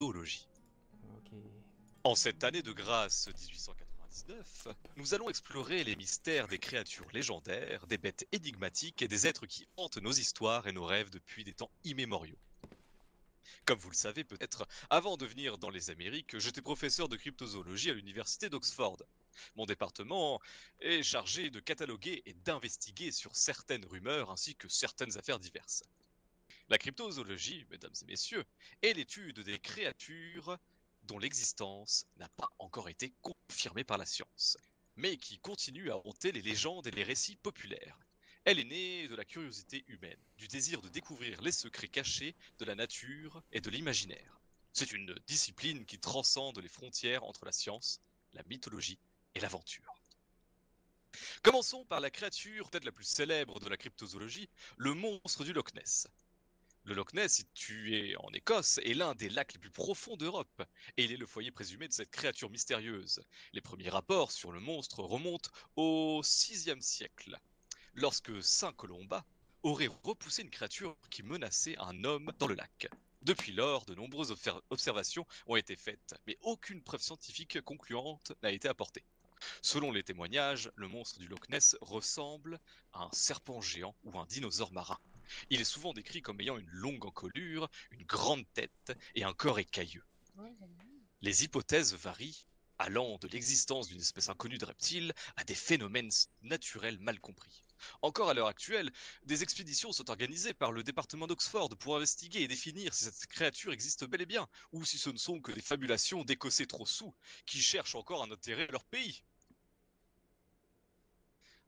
zoologie. Ok. En cette année de grâce 1899, nous allons explorer les mystères des créatures légendaires, des bêtes énigmatiques et des êtres qui hantent nos histoires et nos rêves depuis des temps immémoriaux. Comme vous le savez peut-être, avant de venir dans les Amériques, j'étais professeur de cryptozoologie à l'université d'Oxford. Mon département est chargé de cataloguer et d'investiguer sur certaines rumeurs ainsi que certaines affaires diverses. La cryptozoologie, mesdames et messieurs, est l'étude des créatures dont l'existence n'a pas encore été confirmée par la science, mais qui continuent à hanter les légendes et les récits populaires. Elle est née de la curiosité humaine, du désir de découvrir les secrets cachés de la nature et de l'imaginaire. C'est une discipline qui transcende les frontières entre la science, la mythologie et l'aventure. Commençons par la créature peut-être la plus célèbre de la cryptozoologie, le monstre du Loch Ness. Le Loch Ness, situé en Écosse, est l'un des lacs les plus profonds d'Europe, et il est le foyer présumé de cette créature mystérieuse. Les premiers rapports sur le monstre remontent au VIe siècle, lorsque Saint Colomba aurait repoussé une créature qui menaçait un homme dans le lac. Depuis lors, de nombreuses observations ont été faites, mais aucune preuve scientifique concluante n'a été apportée. Selon les témoignages, le monstre du Loch Ness ressemble à un serpent géant ou un dinosaure marin. Il est souvent décrit comme ayant une longue encolure, une grande tête et un corps écailleux. Les hypothèses varient, allant de l'existence d'une espèce inconnue de reptile à des phénomènes naturels mal compris. Encore à l'heure actuelle, des expéditions sont organisées par le département d'Oxford pour investiguer et définir si cette créature existe bel et bien, ou si ce ne sont que des fabulations d'Écossais trop saouls qui cherchent encore un intérêt à leur pays.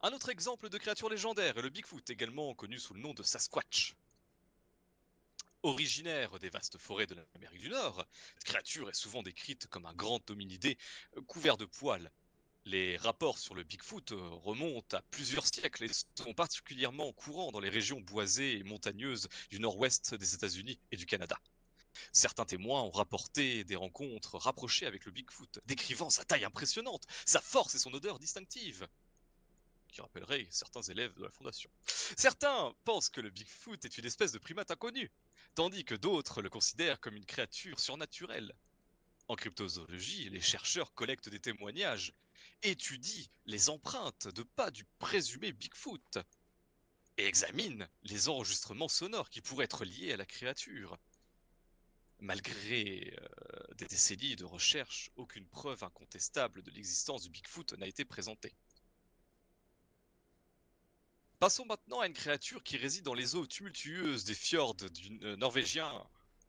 Un autre exemple de créature légendaire est le Bigfoot, également connu sous le nom de Sasquatch. Originaire des vastes forêts de l'Amérique du Nord, cette créature est souvent décrite comme un grand hominidé couvert de poils. Les rapports sur le Bigfoot remontent à plusieurs siècles et sont particulièrement courants dans les régions boisées et montagneuses du nord-ouest des États-Unis et du Canada. Certains témoins ont rapporté des rencontres rapprochées avec le Bigfoot, décrivant sa taille impressionnante, sa force et son odeur distinctive qui rappellerait certains élèves de la Fondation. Certains pensent que le Bigfoot est une espèce de primate inconnu, tandis que d'autres le considèrent comme une créature surnaturelle. En cryptozoologie, les chercheurs collectent des témoignages, étudient les empreintes de pas du présumé Bigfoot et examinent les enregistrements sonores qui pourraient être liés à la créature. Malgré des décennies de recherche, aucune preuve incontestable de l'existence du Bigfoot n'a été présentée. Passons maintenant à une créature qui réside dans les eaux tumultueuses des fjords du norvégien,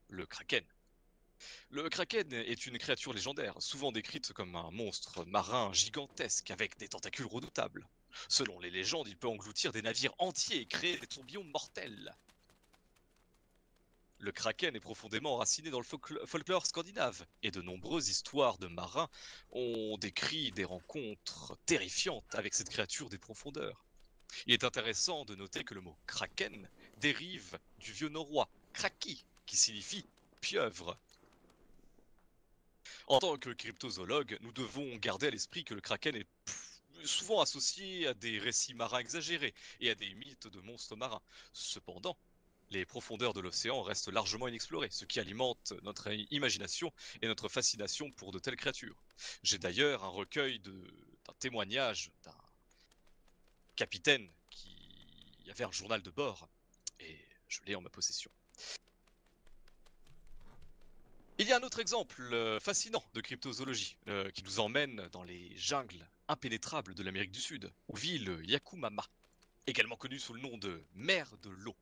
le kraken. Le kraken est une créature légendaire, souvent décrite comme un monstre marin gigantesque avec des tentacules redoutables. Selon les légendes, il peut engloutir des navires entiers et créer des tourbillons mortels. Le kraken est profondément enraciné dans le folklore scandinave, et de nombreuses histoires de marins ont décrit des rencontres terrifiantes avec cette créature des profondeurs. Il est intéressant de noter que le mot kraken dérive du vieux norrois kraki, qui signifie pieuvre. En tant que cryptozoologue, nous devons garder à l'esprit que le kraken est souvent associé à des récits marins exagérés et à des mythes de monstres marins. Cependant, les profondeurs de l'océan restent largement inexplorées, ce qui alimente notre imagination et notre fascination pour de telles créatures. J'ai d'ailleurs un recueil d'un témoignage d'un capitaine qui avait un journal de bord et je l'ai en ma possession. Il y a un autre exemple fascinant de cryptozoologie qui nous emmène dans les jungles impénétrables de l'Amérique du Sud, où vit le Yakumama, également connu sous le nom de mer de l'eau.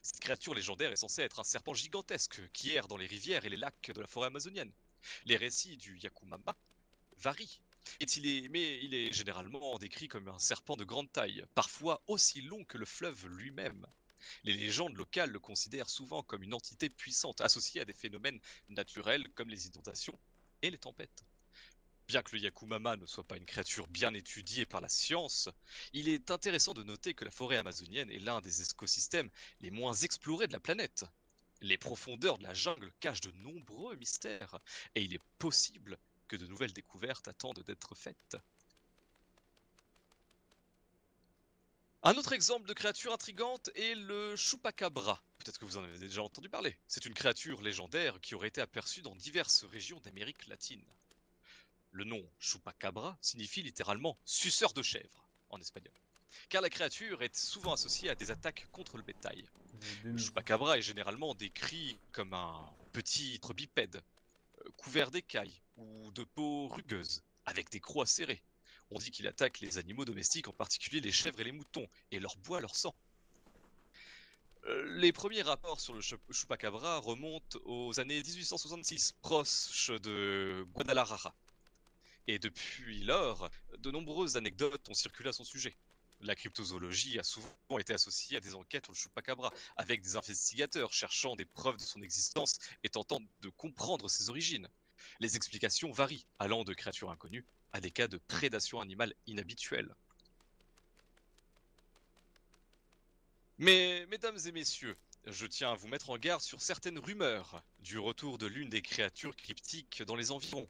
Cette créature légendaire est censée être un serpent gigantesque qui erre dans les rivières et les lacs de la forêt amazonienne. Les récits du Yakumama varient, mais il est généralement décrit comme un serpent de grande taille, parfois aussi long que le fleuve lui-même. Les légendes locales le considèrent souvent comme une entité puissante associée à des phénomènes naturels comme les inondations et les tempêtes. Bien que le Yakumama ne soit pas une créature bien étudiée par la science, il est intéressant de noter que la forêt amazonienne est l'un des écosystèmes les moins explorés de la planète. Les profondeurs de la jungle cachent de nombreux mystères et il est possible que de nouvelles découvertes attendent d'être faites. Un autre exemple de créature intrigante est le Chupacabra. Peut-être que vous en avez déjà entendu parler. C'est une créature légendaire qui aurait été aperçue dans diverses régions d'Amérique latine. Le nom Chupacabra signifie littéralement suceur de chèvre en espagnol, car la créature est souvent associée à des attaques contre le bétail. Le Chupacabra est généralement décrit comme un petit bipède, couvert d'écailles ou de peau rugueuse, avec des crocs acérés. On dit qu'il attaque les animaux domestiques, en particulier les chèvres et les moutons, et leur boit leur sang. Les premiers rapports sur le Chupacabra remontent aux années 1866, proche de Guadalajara. Et depuis lors, de nombreuses anecdotes ont circulé à son sujet. La cryptozoologie a souvent été associée à des enquêtes sur le Chupacabra, avec des investigateurs cherchant des preuves de son existence et tentant de comprendre ses origines. Les explications varient, allant de créatures inconnues à des cas de prédation animale inhabituelle. Mais, mesdames et messieurs, je tiens à vous mettre en garde sur certaines rumeurs du retour de l'une des créatures cryptiques dans les environs,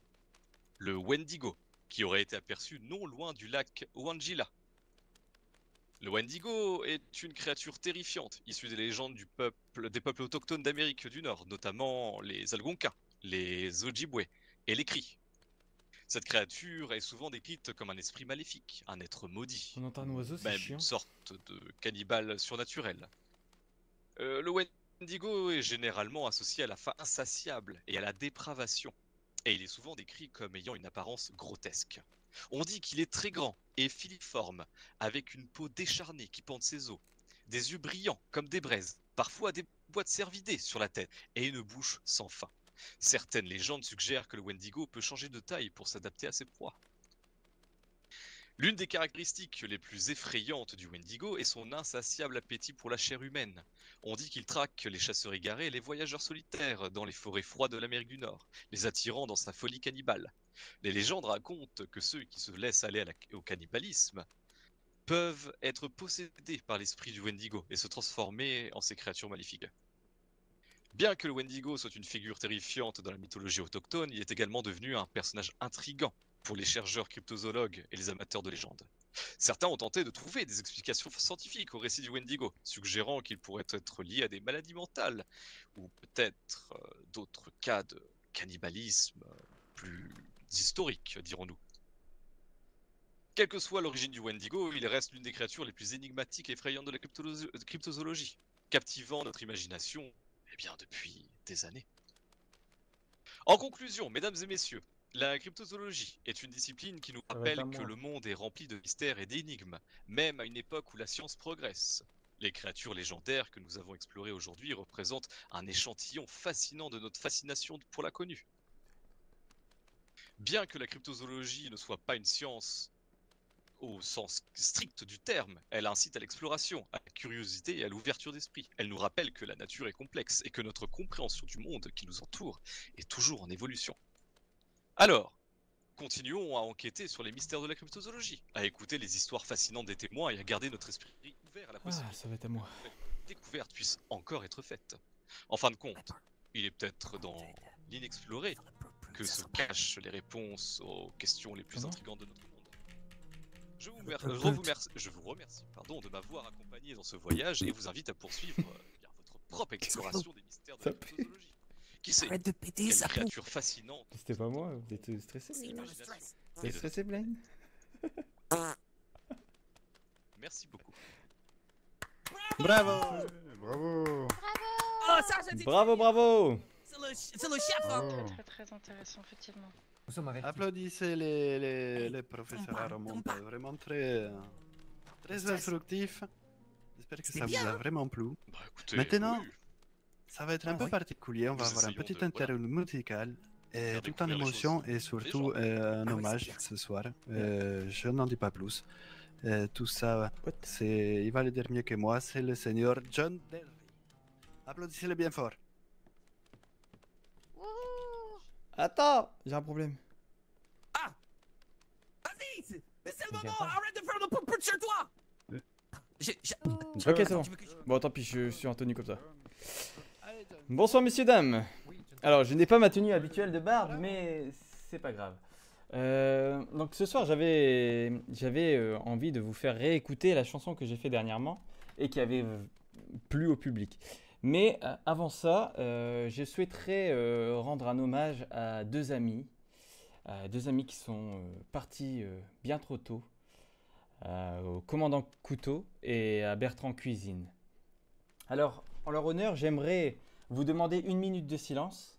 le Wendigo, qui aurait été aperçu non loin du lac Wangila. Le Wendigo est une créature terrifiante, issue des légendes des peuples autochtones d'Amérique du Nord, notamment les Algonquins, les Ojibwe et les Cris. Cette créature est souvent décrite comme un esprit maléfique, un être maudit, On entend un oiseau, c'est même chiant. une sorte de cannibale surnaturel. Le Wendigo est généralement associé à la faim insatiable et à la dépravation, et il est souvent décrit comme ayant une apparence grotesque. On dit qu'il est très grand et filiforme, avec une peau décharnée qui pend de ses os, des yeux brillants comme des braises, parfois des boîtes cervidées sur la tête, et une bouche sans fin. Certaines légendes suggèrent que le Wendigo peut changer de taille pour s'adapter à ses proies. L'une des caractéristiques les plus effrayantes du Wendigo est son insatiable appétit pour la chair humaine. On dit qu'il traque les chasseurs égarés et les voyageurs solitaires dans les forêts froides de l'Amérique du Nord, les attirant dans sa folie cannibale. Les légendes racontent que ceux qui se laissent aller au cannibalisme peuvent être possédés par l'esprit du Wendigo et se transformer en ces créatures maléfiques. Bien que le Wendigo soit une figure terrifiante dans la mythologie autochtone, il est également devenu un personnage intrigant pour les chercheurs cryptozoologues et les amateurs de légendes. Certains ont tenté de trouver des explications scientifiques au récit du Wendigo, suggérant qu'il pourrait être lié à des maladies mentales, ou peut-être d'autres cas de cannibalisme plus historiques, dirons-nous. Quelle que soit l'origine du Wendigo, il reste l'une des créatures les plus énigmatiques et effrayantes de la cryptozoologie, captivant notre imagination depuis des années. En conclusion, mesdames et messieurs, la cryptozoologie est une discipline qui nous rappelle que le monde est rempli de mystères et d'énigmes, même à une époque où la science progresse. Les créatures légendaires que nous avons explorées aujourd'hui représentent un échantillon fascinant de notre fascination pour l'inconnu. Bien que la cryptozoologie ne soit pas une science au sens strict du terme, elle incite à l'exploration, à la curiosité et à l'ouverture d'esprit. Elle nous rappelle que la nature est complexe et que notre compréhension du monde qui nous entoure est toujours en évolution. Alors, continuons à enquêter sur les mystères de la cryptozoologie, à écouter les histoires fascinantes des témoins et à garder notre esprit ouvert à la possibilité ça va être à moi. que la découverte puisse encore être faite. En fin de compte, il est peut-être dans l'inexploré que se cachent les réponses aux questions les plus intrigantes de notre monde. Je vous remercie de m'avoir accompagné dans ce voyage et vous invite à poursuivre votre propre exploration des mystères de la cryptozoologie. Qui sait, quelle créature fascinante. C'était pas moi, vous êtes stressé? Vous êtes stressé, Blaine? Merci beaucoup. Bravo! Bravo! Bravo, bravo! C'est le chef, hein. Très intéressant, effectivement. Applaudissez les professeurs Aramon, vraiment très instructif. J'espère que ça vous a vraiment plu. Bah, écoutez, Maintenant, oui. ça va être un peu particulier, on va avoir un petit interlude musical, et tout en découvrir les émotion choses et surtout un hommage ce soir. Je n'en dis pas plus. Tout ça, il va le dire mieux que moi, c'est le seigneur John Derry. Applaudissez-le bien fort. Attends, j'ai un problème. Ah! Vas-y! Mais c'est le moment! Arrête de faire le poupou sur toi! Ok, c'est bon. Bon, tant pis, je suis en tenue comme ça. Bonsoir, messieurs, dames. Alors, je n'ai pas ma tenue habituelle de barbe, mais c'est pas grave. Donc ce soir, j'avais envie de vous faire réécouter la chanson que j'ai fait dernièrement et qui avait plu au public. Mais avant ça, je souhaiterais rendre un hommage à deux amis qui sont partis bien trop tôt, au commandant Couteau et à Bertrand Cuisine. Alors, en leur honneur, j'aimerais vous demander 1 minute de silence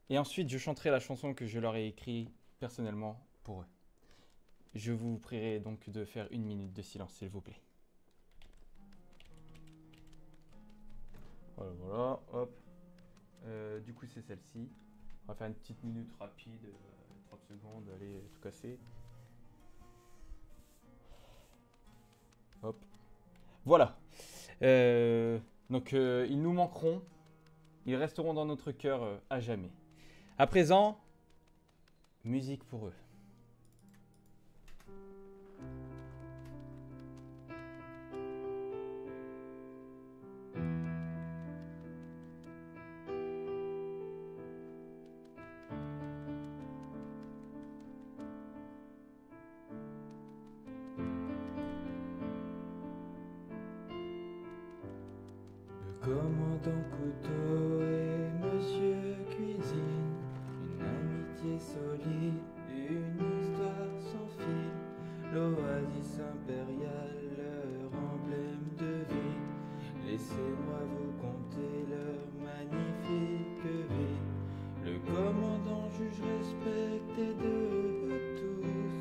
et ensuite je chanterai la chanson que je leur ai écrite personnellement pour eux. Je vous prierai donc de faire 1 minute de silence, s'il vous plaît. Voilà, hop. Du coup, c'est celle-ci. On va faire une petite minute rapide, 30 secondes, allez, tout casser. Hop. Voilà. Donc, ils nous manqueront. Ils resteront dans notre cœur à jamais. À présent, musique pour eux. Commandant Couteau et Monsieur Cuisine, une amitié solide, une histoire sans fil, l'oasis impériale, leur emblème de vie. Laissez-moi vous conter leur magnifique vie. Le commandant juge respecté de tous,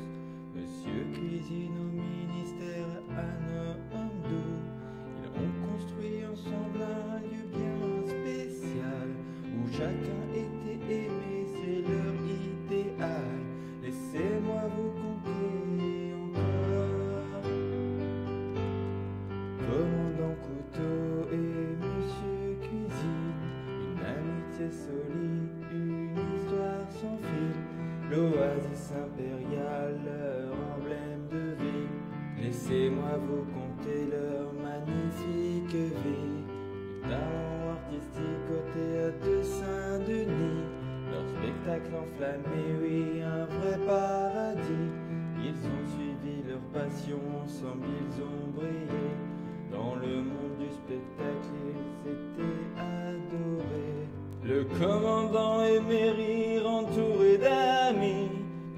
Monsieur Cuisine au ministère un homme doux. On construit ensemble un lieu bien spécial où chacun était aimé, c'est leur idéal. Laissez-moi vous conter encore. Commandant Couteau et Monsieur Cuisine, une amitié solide, une histoire sans fil, l'oasis impériale, leur emblème de vie. Laissez-moi vous conter leur magnifique vie. Du talent artistique au théâtre de Saint-Denis, leur spectacle enflammé, oui, un vrai paradis. Ils ont suivi leur passion, ensemble ils ont brillé. Dans le monde du spectacle, ils étaient adorés. Le commandant aimait rire entouré d'amis,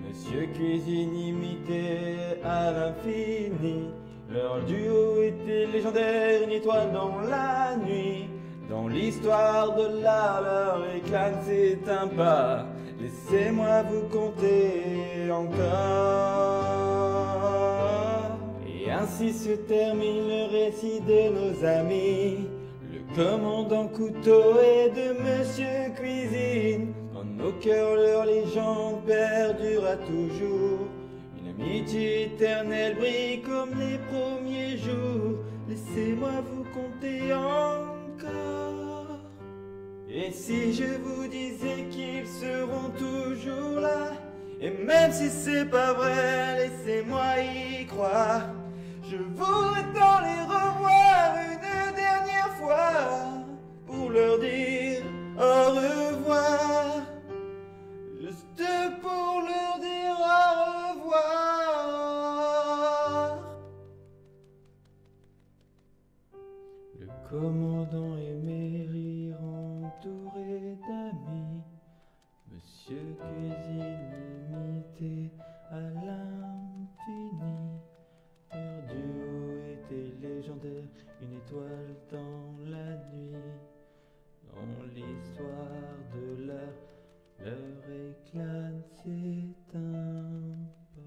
Monsieur Cuisine imité à l'infini. Leur duo était légendaire, une étoile dans la nuit. Dans l'histoire de l'art, leur éclat ne s'éteint pas. Laissez-moi vous conter encore. Et ainsi se termine le récit de nos amis, le commandant Couteau et de Monsieur Cuisine. Dans nos cœurs, leur légende perdurera toujours. Une amitié éternelle brille comme les premiers jours. Laissez-moi vous conter encore. Et si je vous disais qu'ils seront toujours là, et même si c'est pas vrai, laissez-moi y croire. Je voudrais tant les revoir une dernière fois pour leur dire au revoir. Juste pour leur dire au revoir. Le commandant aimait rire entouré d'amis, Monsieur Cuisine imité à l'infini. Leur duo était légendaire, une étoile dans la nuit. Dans l'histoire de l'art, leur éclat ne s'éteint pas.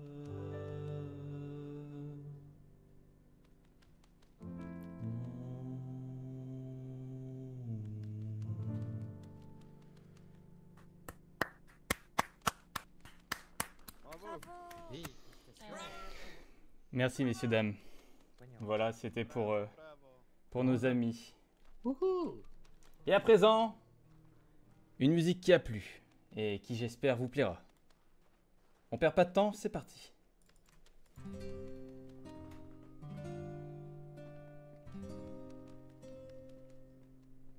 Merci, messieurs, dames. Voilà, c'était pour nos amis. Et à présent, une musique qui a plu et qui, j'espère, vous plaira. On perd pas de temps, c'est parti.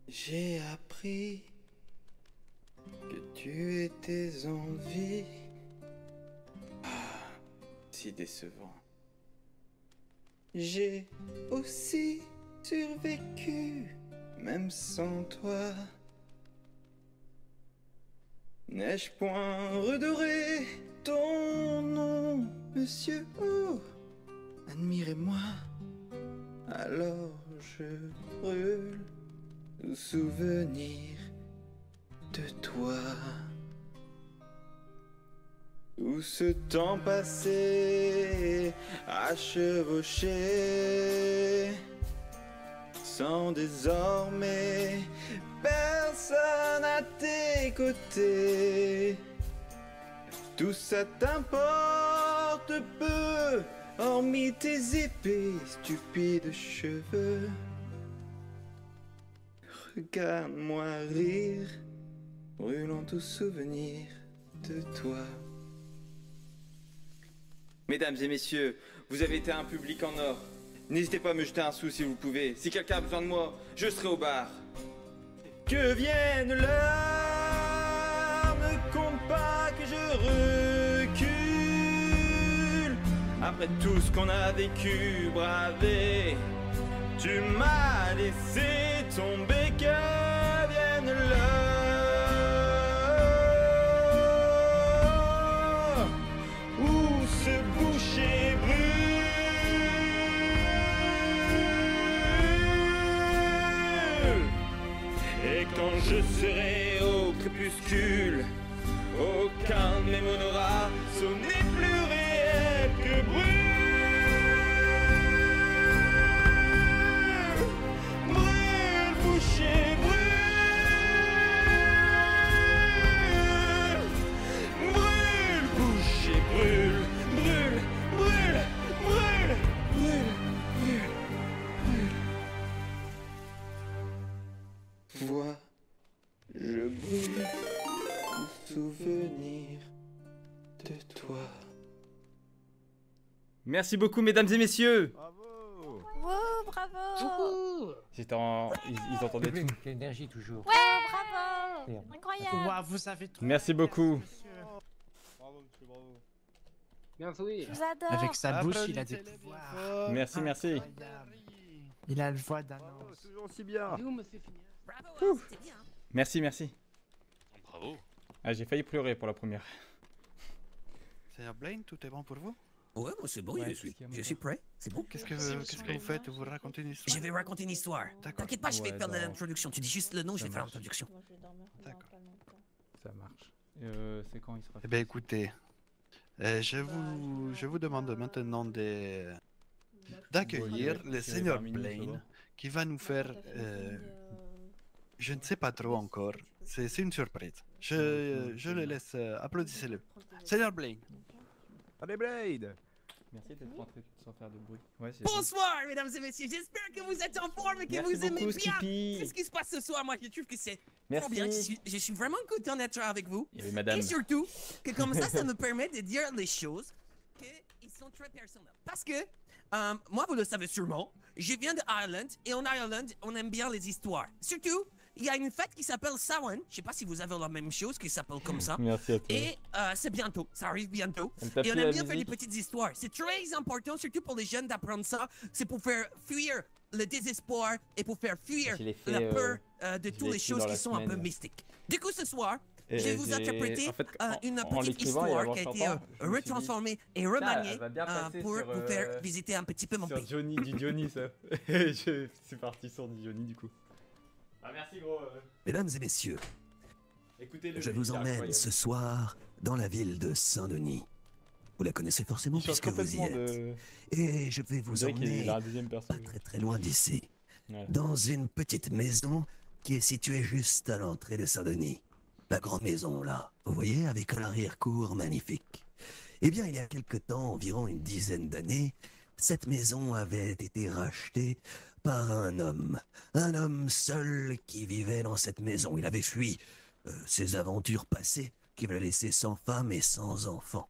J'ai appris que tu étais en vie aussi décevant. J'ai aussi survécu, même sans toi. N'ai-je point redoré ton nom, monsieur? Oh, admirez-moi. Alors je brûle tout souvenir de toi. Tout ce temps passé à chevaucher, sans désormais personne à tes côtés. Tout ça t'importe peu, hormis tes épais, stupides cheveux. Regarde-moi rire, brûlant tout souvenir de toi. Mesdames et messieurs, vous avez été un public en or. N'hésitez pas à me jeter un sou si vous le pouvez. Si quelqu'un a besoin de moi, je serai au bar. Que vienne l'heure, ne compte pas que je recule. Après tout ce qu'on a vécu, bravé, tu m'as laissé tomber. Que vienne l'heure où ce boucher brûle. Et quand je serai au crépuscule, aucun de mes mots n'aura sonné plus réel que brûle. Brûle, boucher, brûle. Brûle, boucher, brûle. Brûle, brûle, brûle, brûle, brûle, brûle. Vois, je brûle un souvenir de toi. Merci beaucoup, mesdames et messieurs. Bravo. Wow, bravo. J'étais en... Ils entendaient tout. L'énergie toujours. Ouais, bravo. Incroyable. Ouah, vous avez trop Merci bien, beaucoup. monsieur. Bravo, monsieur, bravo. Bien joué. Je vous adore. Avec sa bouche, il a des Applaudissez-les bien pouvoirs. fort. Merci, merci. Incroyable. Il a le voix d'un Bravo, ange. toujours aussi bien. Bravo, c'était bien. Merci, merci. Bravo. Ah, j'ai failli pleurer pour la première. Seigneur Blaine, tout est bon pour vous? Ouais, moi c'est bon, Ouais, je suis prêt. C'est bon. Qu'est-ce Merci, que monsieur vous Blaine. faites? Vous racontez une histoire? Je vais raconter une histoire. D'accord. T'inquiète pas, je vais Ouais, faire non. l'introduction. Tu dis juste le nom, je Ça vais faire marche. l'introduction. D'accord. Ça marche. C'est quand il sera Eh bien, écoutez, je vous demande maintenant d'accueillir Ouais, le c'est Seigneur 20 minutes, ça Blaine, va. qui va nous faire, je ne sais pas trop encore, c'est une surprise. Je le laisse, applaudissez-le. Seigneur Blaine. Allez, Blade. Merci d'être rentré sans faire de bruit. Ouais, c'est Bonsoir, mesdames et messieurs. J'espère que vous êtes en forme et que Merci vous aimez beaucoup, bien. Skippy. C'est ce qui se passe ce soir. Moi, je trouve que c'est trop Merci. bien. Je suis vraiment content d'être avec vous. Il y avait madame. Et surtout, que comme ça me permet de dire les choses qui sont très personnelles. Parce que, moi, vous le savez sûrement, je viens d'Ireland et en Ireland, on aime bien les histoires. Surtout, il y a une fête qui s'appelle Samhain. Je sais pas si vous avez la même chose qui s'appelle comme ça. Merci à toi. Et c'est bientôt, ça arrive bientôt. Elle t'a Et on pris aime la bien faire des musique. petites histoires. C'est très important, surtout pour les jeunes, d'apprendre ça. C'est pour faire fuir le désespoir et pour faire fuir Je l'ai fait, la peur de je toutes l'ai les écrit choses dans qui la sont un peu semaine. mystiques. Du coup, ce soir, Et je vais vous j'ai- interpréter en fait, une en petite l'écrivant et histoire avant qui a le été chantant, je me suis dit, retransformée et elle remaniée va bien passer pour sur, vous faire visiter un petit peu mon sur pays. Johnny, du Johnny, ça. C'est parti sur du Johnny, du coup. Ah, merci, gros. Mesdames et messieurs, Écoutez-le. je vous emmène ce soir dans la ville de Saint-Denis. Vous la connaissez forcément Il change puisque vous y complètement êtes. de... Et je vais On vous dirait qu'il emmener a un deuxième pas personnage. très très loin d'ici. Voilà. Dans une petite maison qui est située juste à l'entrée de Saint-Denis. La grande maison là, vous voyez, avec un arrière-cour magnifique. Eh bien, il y a quelque temps, environ une dizaine d'années, cette maison avait été rachetée par un homme seul qui vivait dans cette maison. Il avait fui ses aventures passées, qui l'avaient laissé sans femme et sans enfant.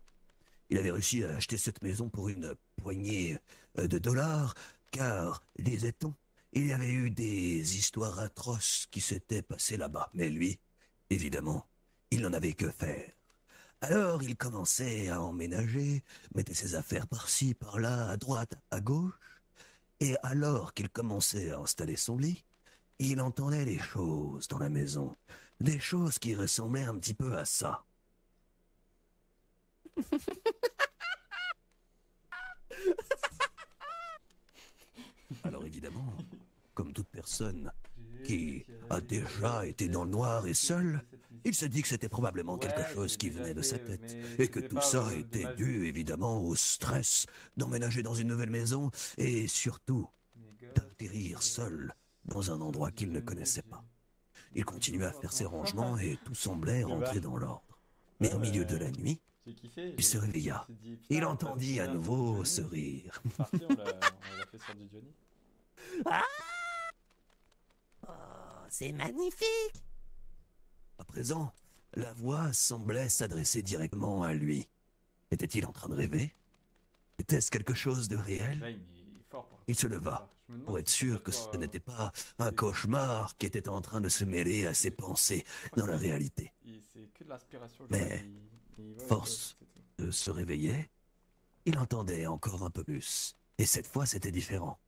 Il avait réussi à acheter cette maison pour une poignée de dollars, car, disait-on, il y avait eu des histoires atroces qui s'étaient passées là-bas. Mais lui, évidemment, il n'en avait que faire. Alors il commençait à emménager, mettait ses affaires par-ci, par-là, à droite, à gauche, et alors qu'il commençait à installer son lit, il entendait des choses dans la maison, des choses qui ressemblaient un petit peu à ça. Alors évidemment, comme toute personne qui a déjà été dans le noir et seul, il se dit que c'était probablement quelque chose qui venait de sa tête, et que tout ça était dû évidemment au stress d'emménager dans une nouvelle maison, et surtout d'atterrir seul dans un endroit qu'il ne connaissait pas. Il continuait à faire ses rangements et tout semblait rentrer dans l'ordre. Mais au milieu de la nuit, il se réveilla. Il entendit à nouveau ce rire. Parti, on l'a fait sur du Johnny. Ah oh, c'est magnifique! À présent, la voix semblait s'adresser directement à lui. Était-il en train de rêver? Était-ce quelque chose de réel? Là, il est fort, par Il se leva pour être sûr que ce n'était pas un cauchemar qui était en train de se mêler à ses pensées dans la réalité. C'est que de l'inspiration. Mais, force de se réveiller, il entendait encore un peu plus. Et cette fois, c'était différent.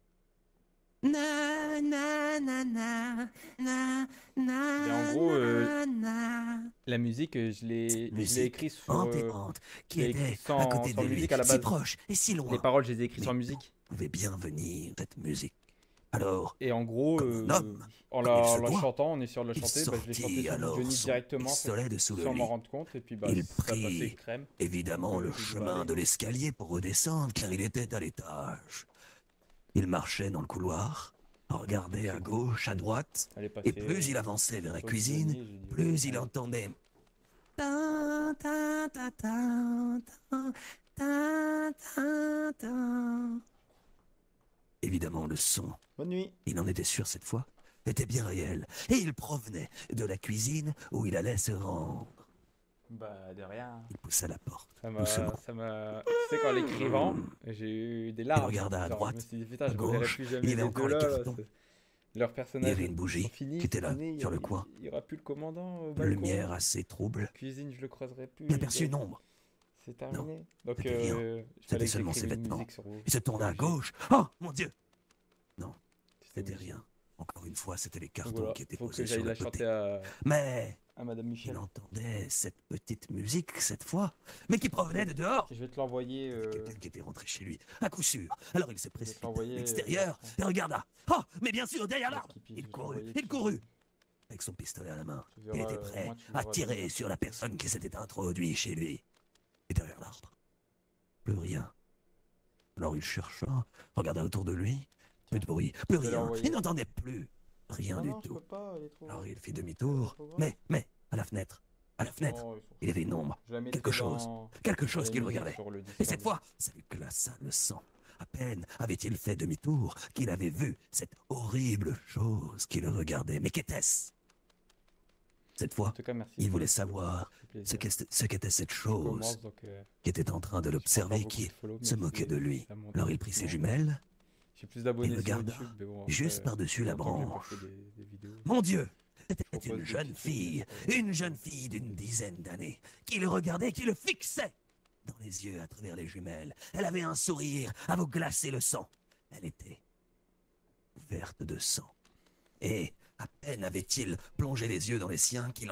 Na, na, na, na, na, na, Et en gros, na, na. la musique, je l'ai écrite sur... Enterrante, qui je l'ai était écrit sans- à côté sans de lui, musique à la si base. proche et si loin. Les paroles, je les ai écrites sans Mais musique. pouvait bien venir cette musique. Alors, Et en gros, comme un homme, en comme il se la doit, chantant, on est sûr de la il chanter, bah, je l'ai sortit chanté sur du alors Johnny son directement, pistolet dessous le sans lit. m'en rendre compte, et puis bah, Il ça passait prit crème. évidemment le Je dis, bah, chemin allez. de l'escalier pour redescendre, car il était à l'étage. Il marchait dans le couloir, regardait à gauche, à droite, Elle est et passée, plus il avançait vers la sur du cuisine, Johnny, j'ai dit, plus il allez. entendait... Ta, ta, ta, ta, ta, ta, ta, ta. Évidemment, le son, Bonne nuit. il en était sûr cette fois, était bien réel, et il provenait de la cuisine où il allait se rendre. Bah, de rien. Il poussa la porte, Ça doucement. m'a... Tu sais, qu'en l'écrivant, j'ai eu des larmes. regarda à Genre, droite, je me suis dit, putain, à je ne reverrai gauche, plus jamais il y avait les encore deux les là. cartons. Leurs Il y personnages avait une bougie sont finis, qui était là, c'est fini, sur le coin. Il n'y aura plus le commandant au Une balcon. lumière assez trouble. Cuisine, je le croiserai plus. Il aperçut une ombre. C'est terminé. Donc, c'était rien. il C'était fallait que seulement ses j'écrive une vêtements. musique sur vous. Il se tourna à gauche. Oh, mon Dieu! Non, c'était obligé. rien. Encore une fois, c'était les Donc cartons voilà, qui étaient faut que posés j'aille sur la le côté. chanter Mais à Madame il Michel. entendait cette petite musique, cette fois, mais qui provenait de dehors. Je vais te l'envoyer. Quelqu'un qui était rentré chez lui, à coup sûr. Alors il se précipita à l'envoyer, l'extérieur et regarda. Oh, mais bien sûr, derrière l'arbre! Il courut. Avec son pistolet à la main, Tu il verras, était au prêt moins, tu à verras tirer bien. sur la personne qui s'était introduite chez lui. Et derrière l'arbre, plus rien. Alors il chercha, regarda autour de lui, plus de bruit, plus Je vais rien. l'envoyer. Il n'entendait plus rien Non, du non, je tout. peux pas, elle est trop- Alors il fit demi-tour, trop grave. mais, à la fenêtre, Oh, ils sont- il y avait une ombre, Je la mettrai quelque chose, dans- quelque dans chose les qu'il musiques regardait. sur le Et Discord. cette fois, ça lui glaça le sang. À peine avait-il fait demi-tour qu'il avait vu cette horrible chose qui le regardait. Mais qu'était-ce? Cette fois, En tout cas, merci. il voulait savoir C'est plaisir. ce qu'était cette On chose commence, donc, qui était en train de j'ai pas l'observer, beaucoup qui de follow, mais se moquait de lui. ça monte Alors il prit ses doucement. jumelles, J'ai plus d'abonnés il sur regarda YouTube, mais bon, après, juste par-dessus la ça fait longtemps que j'ai pas branche. fait des vidéos. Mon Dieu! C'était propose une des jeune petites fille, vidéos. une jeune fille d'une dizaine d'années, qui le regardait, qui le fixait dans les yeux à travers les jumelles. Elle avait un sourire à vous glacer le sang. Elle était couverte de sang. Et à peine avait-il plongé les yeux dans les siens qu'il